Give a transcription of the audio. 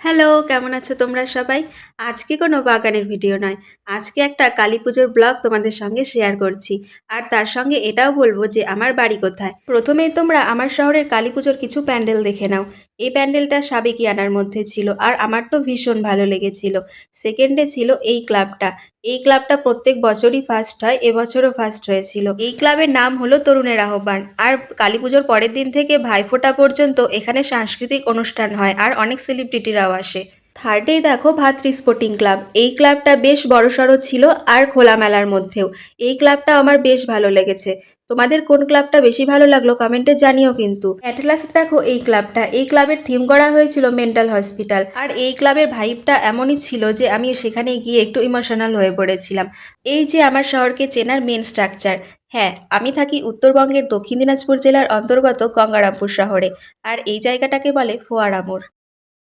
Hello, কেমন আছো তোমরা সবাই? আজকে কোনো বাগানের ভিডিও নয়। আজকে একটা কালী পুজোর ব্লগ তোমাদের সঙ্গে শেয়ার করছি। আর তার সঙ্গে এটাও বলবো যে আমার বাড়ি কোথায়। প্রথমেই তোমরা আমার শহরের কালী পুজোর কিছু প্যান্ডেল দেখে নাও। এই প্যান্ডেলটা সাবেকিয়ানার মধ্যে ছিল আর আমার তো ভীষণ ভালো লেগেছিল। সেকেন্ডে ছিল এই ক্লাবটা। এই ক্লাবটা প্রত্যেক বছরই ফার্স্ট হয়, এবছরও ফার্স্ট হয়েছিল। এই ক্লাবের নাম হলো তরুণের আহ্বান। আর কালী পুজোর পরের দিন থেকে ভাইফোঁটা পর্যন্ত এখানে সাংস্কৃতিক অনুষ্ঠান হয় আর অনেক সেলিব্রিটিরাও আসে। থার্ডেই দেখো ভাতৃ স্পোর্টিং ক্লাব। এই ক্লাবটা বেশ বড়সড় ছিল আর খোলামেলার মধ্যেও। এই ক্লাবটা আমার বেশ ভালো লেগেছে। তোমাদের কোন ক্লাবটা বেশি ভালো লাগলো কমেন্টে জানিও কিন্তু। অ্যাটলাসে দেখো এই ক্লাবটা। এই ক্লাবের থিম করা হয়েছিল মেন্টাল হসপিটাল। আর এই ক্লাবের ভাইবটা এমনই ছিল যে আমি সেখানে গিয়ে একটু ইমোশনাল হয়ে পড়েছিলাম। এই যে আমার শহরকে চেনার মেন স্ট্রাকচার। হ্যাঁ, আমি থাকি উত্তরবঙ্গের দক্ষিণ দিনাজপুর জেলার অন্তর্গত গঙ্গারামপুর শহরে। আর এই জায়গাটাকে বলে ফোয়ারা মোড়।